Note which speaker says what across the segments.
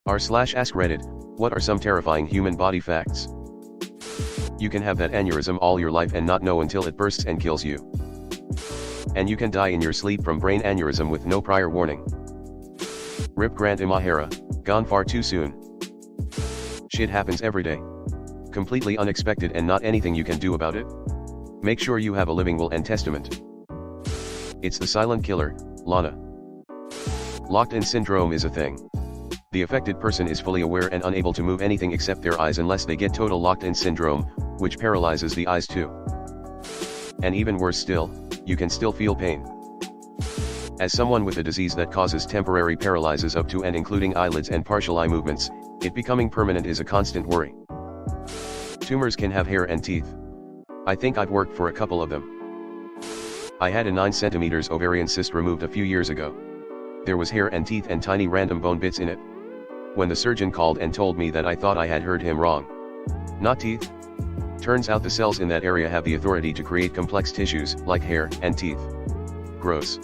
Speaker 1: r/AskReddit, what are some terrifying human body facts? You can have that aneurysm all your life and not know until it bursts and kills you. And you can die in your sleep from brain aneurysm with no prior warning. Rip Grant Imahara, gone far too soon. Shit happens every day. Completely unexpected and not anything you can do about it. Make sure you have a living will and testament. It's the silent killer, Lana. Locked-in syndrome is a thing. The affected person is fully aware and unable to move anything except their eyes unless they get total locked-in syndrome, which paralyzes the eyes too. And even worse still, you can still feel pain. As someone with a disease that causes temporary paralysis up to and including eyelids and partial eye movements, it becoming permanent is a constant worry. Tumors can have hair and teeth. I think I've worked for a couple of them. I had a 9 cm ovarian cyst removed a few years ago. There was hair and teeth and tiny random bone bits in it. When the surgeon called and told me that, I thought I had heard him wrong. Not teeth. Turns out the cells in that area have the authority to create complex tissues, like hair and teeth. Gross.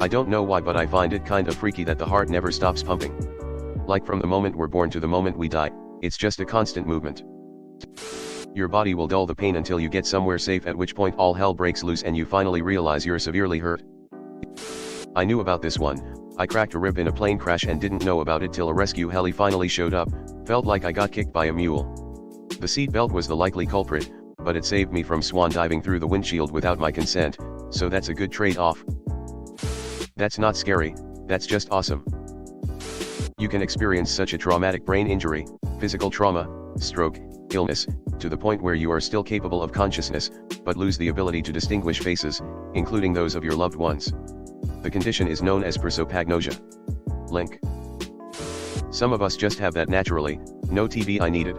Speaker 1: I don't know why, but I find it kind of freaky that the heart never stops pumping. Like from the moment we're born to the moment we die, it's just a constant movement. Your body will dull the pain until you get somewhere safe, at which point all hell breaks loose and you finally realize you're severely hurt. I knew about this one. I cracked a rib in a plane crash and didn't know about it till a rescue heli finally showed up. Felt like I got kicked by a mule. The seat belt was the likely culprit, but it saved me from swan diving through the windshield without my consent, so that's a good trade-off. That's not scary, that's just awesome. You can experience such a traumatic brain injury, physical trauma, stroke, illness, to the point where you are still capable of consciousness, but lose the ability to distinguish faces, including those of your loved ones. The condition is known as prosopagnosia. Link. Some of us just have that naturally, no TBI needed.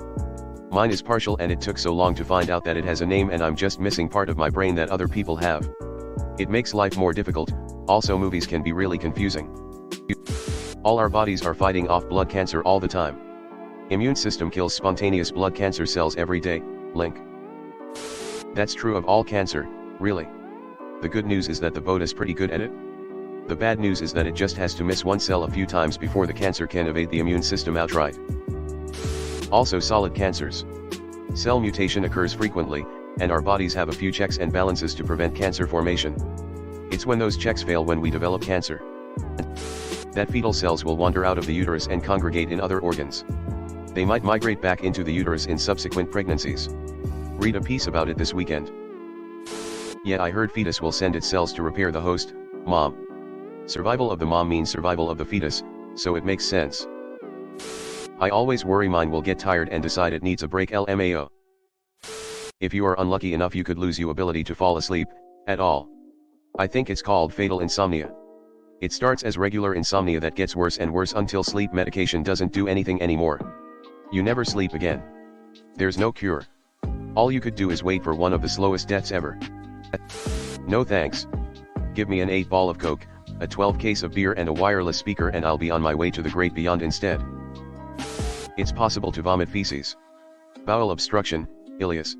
Speaker 1: Mine is partial and it took so long to find out that it has a name, and I'm just missing part of my brain that other people have. It makes life more difficult. Also, movies can be really confusing. All our bodies are fighting off blood cancer all the time. Immune system kills spontaneous blood cancer cells every day. Link. That's true of all cancer, really. The good news is that the boat is pretty good at it. The bad news is that it just has to miss one cell a few times before the cancer can evade the immune system outright. Also, solid cancers. Cell mutation occurs frequently, and our bodies have a few checks and balances to prevent cancer formation. It's when those checks fail when we develop cancer. That fetal cells will wander out of the uterus and congregate in other organs. They might migrate back into the uterus in subsequent pregnancies. Read a piece about it this weekend. Yeah, I heard fetus will send its cells to repair the host, mom. Survival of the mom means survival of the fetus, so it makes sense. I always worry mine will get tired and decide it needs a break. LMAO. If you are unlucky enough, you could lose your ability to fall asleep, at all. I think it's called fatal insomnia. It starts as regular insomnia that gets worse and worse until sleep medication doesn't do anything anymore. You never sleep again. There's no cure. All you could do is wait for one of the slowest deaths ever. No thanks. Give me an 8-ball of Coke, a 12 case of beer and a wireless speaker, and I'll be on my way to the great beyond instead. It's possible to vomit feces. Bowel obstruction, ileus.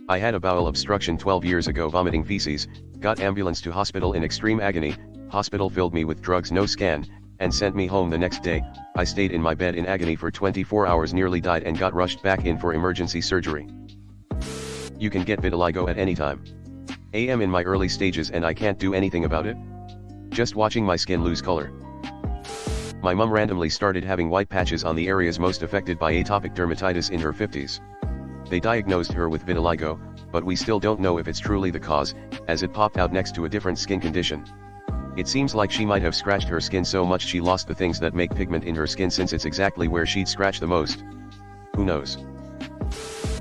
Speaker 1: I had a bowel obstruction 12 years ago, vomiting feces, got ambulance to hospital in extreme agony, hospital filled me with drugs, no scan, and sent me home the next day. I stayed in my bed in agony for 24 hours, nearly died, and got rushed back in for emergency surgery. You can get vitiligo at any time. I am in my early stages and I can't do anything about it. Just watching my skin lose color. My mum randomly started having white patches on the areas most affected by atopic dermatitis in her 50s. They diagnosed her with vitiligo, but we still don't know if it's truly the cause, as it popped out next to a different skin condition. It seems like she might have scratched her skin so much she lost the things that make pigment in her skin, since it's exactly where she'd scratch the most. Who knows?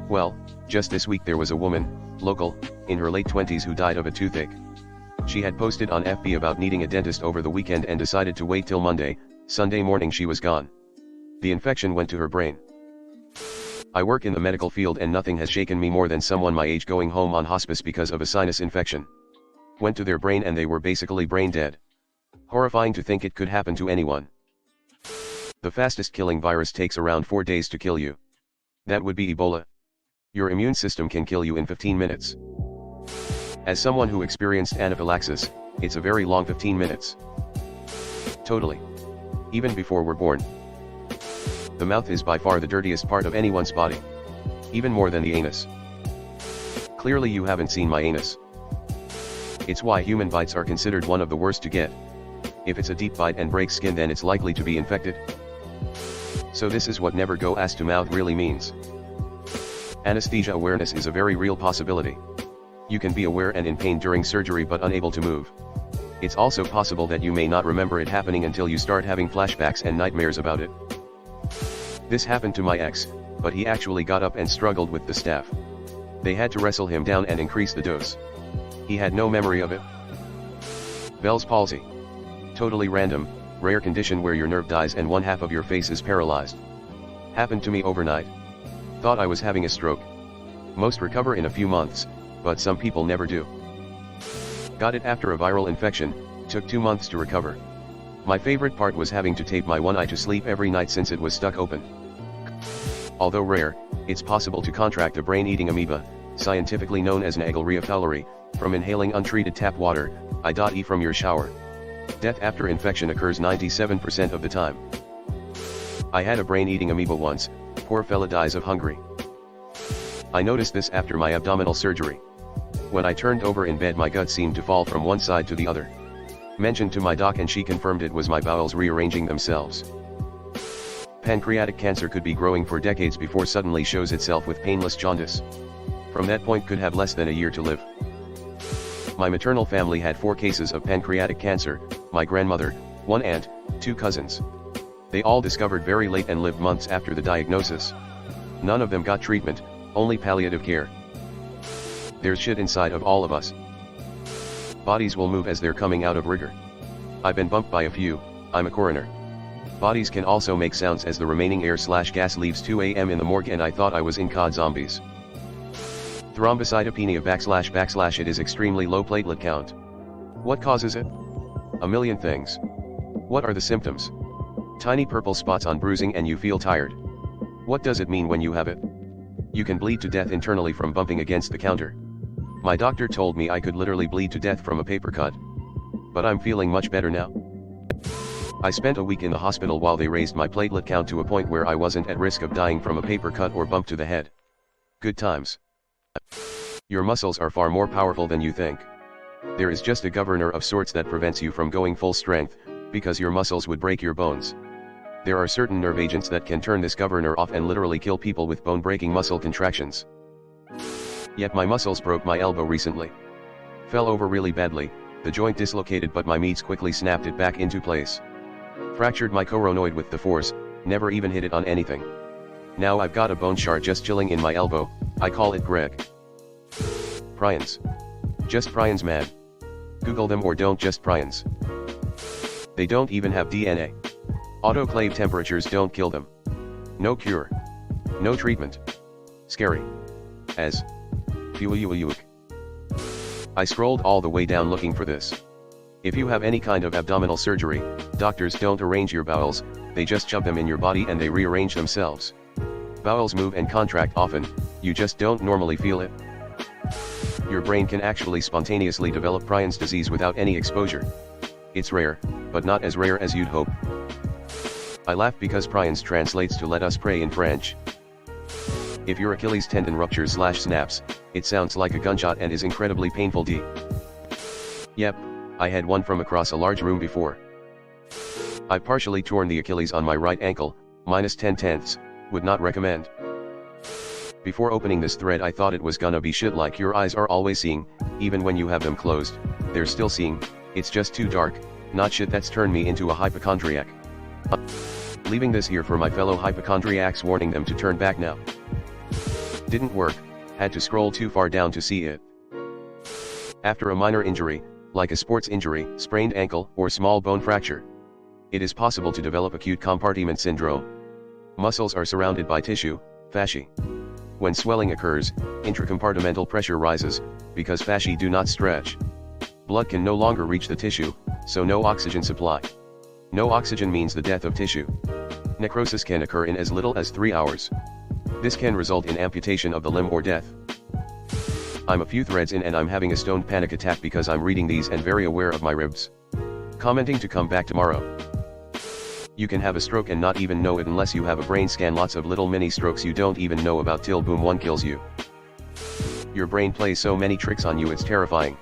Speaker 1: Well, just this week there was a woman, local, in her late 20s who died of a toothache. She had posted on FB about needing a dentist over the weekend and decided to wait till Monday. Sunday morning she was gone. The infection went to her brain. I work in the medical field and nothing has shaken me more than someone my age going home on hospice because of a sinus infection. Went to their brain and they were basically brain dead. Horrifying to think it could happen to anyone. The fastest killing virus takes around 4 days to kill you. That would be Ebola. Your immune system can kill you in 15 minutes. As someone who experienced anaphylaxis, it's a very long 15 minutes. Totally. even before we're born. The mouth is by far the dirtiest part of anyone's body. Even more than the anus. Clearly you haven't seen my anus. It's why human bites are considered one of the worst to get. If it's a deep bite and breaks skin, then it's likely to be infected. So this is what never go ass to mouth really means. Anesthesia awareness is a very real possibility. You can be aware and in pain during surgery but unable to move. It's also possible that you may not remember it happening until you start having flashbacks and nightmares about it. This happened to my ex, but he actually got up and struggled with the staff. They had to wrestle him down and increase the dose. He had no memory of it. Bell's palsy. Totally random, rare condition where your nerve dies and one half of your face is paralyzed. Happened to me overnight. Thought I was having a stroke. Most recover in a few months, but some people never do. Got it after a viral infection, took 2 months to recover. My favorite part was having to tape my one eye to sleep every night since it was stuck open. Although rare, it's possible to contract a brain-eating amoeba, scientifically known as Naegleria fowleri, from inhaling untreated tap water, i.e. from your shower. Death after infection occurs 97% of the time. I had a brain-eating amoeba once, poor fella dies of hunger. I noticed this after my abdominal surgery. When I turned over in bed, my gut seemed to fall from one side to the other. Mentioned to my doc and she confirmed it was my bowels rearranging themselves. Pancreatic cancer could be growing for decades before suddenly shows itself with painless jaundice. From that point could have less than a year to live. My maternal family had 4 cases of pancreatic cancer, my grandmother, 1 aunt, 2 cousins. They all discovered very late and lived months after the diagnosis. None of them got treatment, only palliative care. There's shit inside of all of us. Bodies will move as they're coming out of rigor. I've been bumped by a few, I'm a coroner. Bodies can also make sounds as the remaining air/gas leaves 2 a.m. in the morgue, and I thought I was in COD Zombies. Thrombocytopenia / it is extremely low platelet count. What causes it? A million things. What are the symptoms? Tiny purple spots on bruising and you feel tired. What does it mean when you have it? You can bleed to death internally from bumping against the counter. My doctor told me I could literally bleed to death from a paper cut. But I'm feeling much better now. I spent a week in the hospital while they raised my platelet count to a point where I wasn't at risk of dying from a paper cut or bump to the head. Good times. Your muscles are far more powerful than you think. There is just a governor of sorts that prevents you from going full strength, because your muscles would break your bones. There are certain nerve agents that can turn this governor off and literally kill people with bone-breaking muscle contractions. Yet my muscles broke my elbow recently. Fell over really badly, the joint dislocated but my meats quickly snapped it back into place. Fractured my coronoid with the force, never even hit it on anything. Now I've got a bone shard just chilling in my elbow, I call it Greg. Prions. Just prions, man. Google them or don't just prions. They don't even have DNA. Autoclave temperatures don't kill them. No cure. No treatment. Scary. As. I scrolled all the way down looking for this. If you have any kind of abdominal surgery, doctors don't arrange your bowels, they just shove them in your body and they rearrange themselves. Bowels move and contract often, you just don't normally feel it. Your brain can actually spontaneously develop prions disease without any exposure. It's rare, but not as rare as you'd hope. I laugh because prions translates to let us pray in French. If your Achilles tendon ruptures / snaps, it sounds like a gunshot and is incredibly painful. Yep, I had one from across a large room before. I partially torn the Achilles on my right ankle, -10/10, would not recommend. Before opening this thread I thought it was gonna be shit like your eyes are always seeing, even when you have them closed, they're still seeing, it's just too dark, not shit that's turned me into a hypochondriac. Leaving this here for my fellow hypochondriacs, warning them to turn back now. Didn't work, had to scroll too far down to see it. After a minor injury, like a sports injury, sprained ankle, or small bone fracture, it is possible to develop acute compartment syndrome. Muscles are surrounded by tissue, fascia. When swelling occurs, intracompartmental pressure rises, because fascia do not stretch. Blood can no longer reach the tissue, so no oxygen supply. No oxygen means the death of tissue. Necrosis can occur in as little as 3 hours. This can result in amputation of the limb or death. I'm a few threads in and I'm having a stoned panic attack because I'm reading these and very aware of my ribs. Commenting to come back tomorrow. You can have a stroke and not even know it unless you have a brain scan. Lots of little mini strokes you don't even know about till boom, one kills you. Your brain plays so many tricks on you, it's terrifying.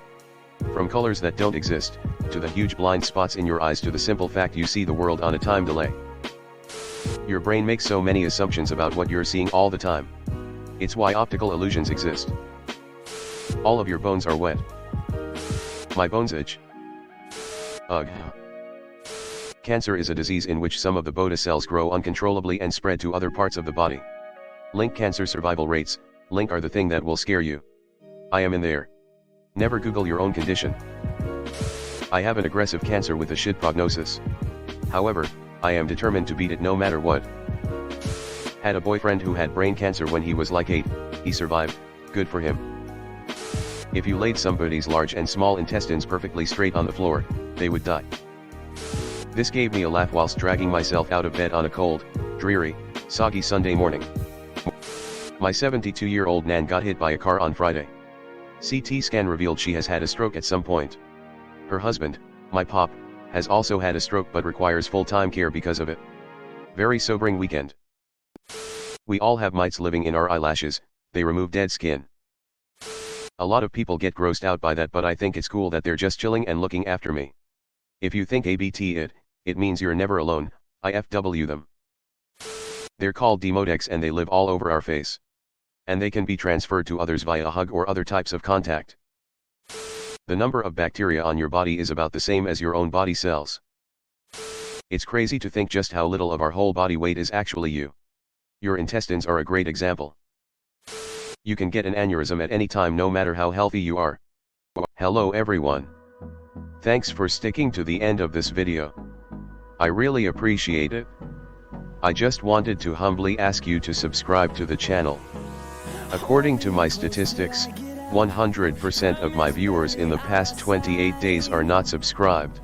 Speaker 1: From colors that don't exist, to the huge blind spots in your eyes, to the simple fact you see the world on a time delay. Your brain makes so many assumptions about what you're seeing all the time. It's why optical illusions exist. All of your bones are wet. My bones itch. Ugh. Cancer is a disease in which some of the beta cells grow uncontrollably and spread to other parts of the body. Link cancer survival rates, link are the thing that will scare you. I am in there. Never Google your own condition. I have an aggressive cancer with a shit prognosis. However, I am determined to beat it no matter what. Had a boyfriend who had brain cancer when he was like 8, he survived, good for him. If you laid somebody's large and small intestines perfectly straight on the floor, they would die. This gave me a laugh whilst dragging myself out of bed on a cold, dreary, soggy Sunday morning. My 72-year-old Nan got hit by a car on Friday. CT scan revealed she has had a stroke at some point. Her husband, my pop, has also had a stroke but requires full-time care because of it. Very sobering weekend. We all have mites living in our eyelashes, they remove dead skin. A lot of people get grossed out by that, but I think it's cool that they're just chilling and looking after me. If you think it means you're never alone, IFW them. They're called demodex and they live all over our face. And they can be transferred to others via a hug or other types of contact. The number of bacteria on your body is about the same as your own body cells. It's crazy to think just how little of our whole body weight is actually you. Your intestines are a great example. You can get an aneurysm at any time no matter how healthy you are. Hello everyone. Thanks for sticking to the end of this video. I really appreciate it. I just wanted to humbly ask you to subscribe to the channel. According to my statistics, 100% of my viewers in the past 28 days are not subscribed.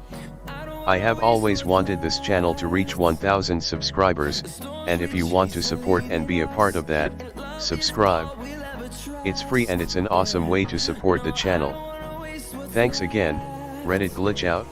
Speaker 1: I have always wanted this channel to reach 1000 subscribers, and if you want to support and be a part of that, subscribe. It's free and it's an awesome way to support the channel. Thanks again, Reddit glitch out.